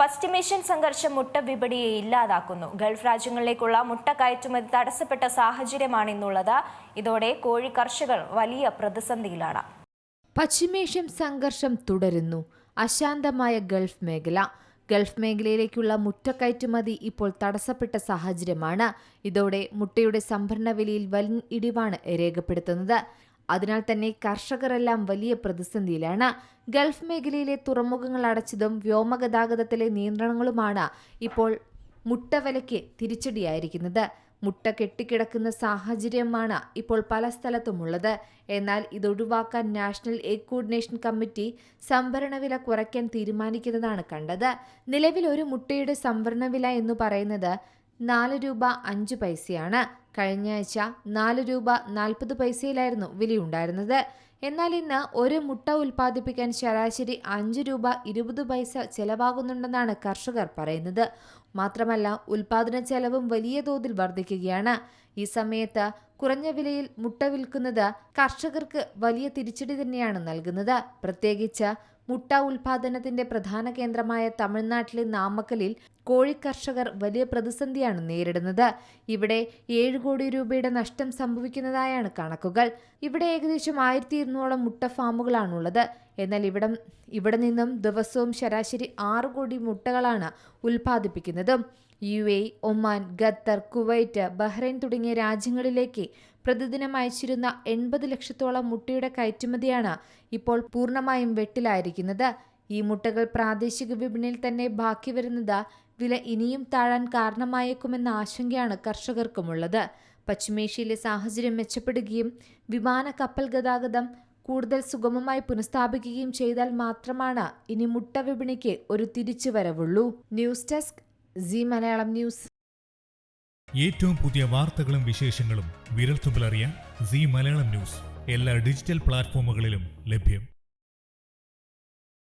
പശ്ചിമേഷ്യൻ സംഘർഷം മുട്ട വിപണിയെ ഇല്ലാതാക്കുന്നു. ഗൾഫ് രാജ്യങ്ങളിലേക്കുള്ള മുട്ട കയറ്റുമതി തടസ്സപ്പെട്ട സാഹചര്യമാണ് ഇന്നുള്ളത്. ഇതോടെ കോഴി കർഷകർ വലിയ പ്രതിസന്ധിയിലാണ്. പശ്ചിമേഷ്യൻ സംഘർഷം തുടരുന്നു. അശാന്തമായ ഗൾഫ് മേഖല. ഗൾഫ് മേഖലയിലേക്കുള്ള മുട്ട കയറ്റുമതി ഇപ്പോൾ തടസ്സപ്പെട്ട സാഹചര്യമാണ്. ഇതോടെ മുട്ടയുടെ സംഭരണ വിലയിൽ വൻ ഇടിവാണ് രേഖപ്പെടുത്തുന്നത്. അതിനാൽ തന്നെ കർഷകരെല്ലാം വലിയ പ്രതിസന്ധിയിലാണ്. ഗൾഫ് മേഖലയിലെ തുറമുഖങ്ങൾ അടച്ചതും വ്യോമഗതാഗതത്തിലെ നിയന്ത്രണങ്ങളുമാണ് ഇപ്പോൾ മുട്ട വിലയ്ക്ക് തിരിച്ചടിയായിരിക്കുന്നത്. മുട്ട കെട്ടിക്കിടക്കുന്ന സാഹചര്യമാണ് ഇപ്പോൾ പല സ്ഥലത്തുമുള്ളത്. എന്നാൽ ഇതൊഴിവാക്കാൻ നാഷണൽ എഗ് കോർഡിനേഷൻ കമ്മിറ്റി സംഭരണ വില കുറയ്ക്കാൻ തീരുമാനിക്കുന്നതാണ് കണ്ടത്. നിലവിൽ ഒരു മുട്ടയുടെ സംഭരണ വില എന്ന് പറയുന്നത് 4 രൂപ 5 പൈസയാണ്. കഴിഞ്ഞ ആഴ്ച 4 രൂപ 40 പൈസയിലായിരുന്നു വിലയുണ്ടായിരുന്നത്. എന്നാൽ ഇന്ന് ഒരു മുട്ട ഉൽപ്പാദിപ്പിക്കാൻ ശരാശരി 5 രൂപ 20 പൈസ ചെലവാകുന്നുണ്ടെന്നാണ് കർഷകർ പറയുന്നത്. മാത്രമല്ല ഉൽപാദന ചെലവും വലിയ തോതിൽ വർദ്ധിക്കുകയാണ്. ഈ സമയത്ത് കുറഞ്ഞ വിലയിൽ മുട്ട വിൽക്കുന്നത് കർഷകർക്ക് വലിയ തിരിച്ചടി തന്നെയാണ് നൽകുന്നത്. പ്രത്യേകിച്ച് മുട്ട ഉൽപാദനത്തിന്റെ പ്രധാന കേന്ദ്രമായ തമിഴ്നാട്ടിലെ നാമക്കലിൽ കോഴി കർഷകർ വലിയ പ്രതിസന്ധിയാണ് നേരിടുന്നത്. ഇവിടെ 7 കോടി രൂപയുടെ നഷ്ടം സംഭവിക്കുന്നതായാണ് കണക്കുകൾ. ഇവിടെ ഏകദേശം 1200 മുട്ട ഫാമുകളാണുള്ളത്. എന്നാൽ ഇവിടെ നിന്നും ദിവസവും ശരാശരി 6 കോടി മുട്ടകളാണ് ഉൽപ്പാദിപ്പിക്കുന്നത്. UAE, Oman, Qatar, Kuwait, Bahrain തുടങ്ങിയ രാജ്യങ്ങളിലേക്ക് പ്രതിദിനം അയച്ചിരുന്ന 80 ലക്ഷത്തോളം മുട്ടയുടെ കയറ്റുമതിയാണ് ഇപ്പോൾ പൂർണ്ണമായും വെട്ടിലായിരിക്കുന്നത്. ഈ മുട്ടകൾ പ്രാദേശിക വിപണിയിൽ തന്നെ ബാക്കി വരുന്നത് വില ഇനിയും താഴാൻ കാരണമായേക്കുമെന്ന ആശങ്കയാണ് കർഷകർക്കുമുള്ളത്. പശ്ചിമേഷ്യയിലെ സാഹചര്യം മെച്ചപ്പെടുകയും വിമാന കപ്പൽ ഗതാഗതം കൂടുതൽ സുഗമമായി പുനഃസ്ഥാപിക്കുകയും ചെയ്താൽ മാത്രമാണ് ഇനി മുട്ട വിപണിക്ക് ഒരു തിരിച്ചുവരവുള്ളൂ. News desk Zee Malayalam news. ഏറ്റവും പുതിയ വാർത്തകളും വിശേഷങ്ങളും വിരൽത്തുമ്പിലറിയാൻ സീ മലയാളം ന്യൂസ് എല്ലാ ഡിജിറ്റൽ പ്ലാറ്റ്ഫോമുകളിലും ലഭ്യം.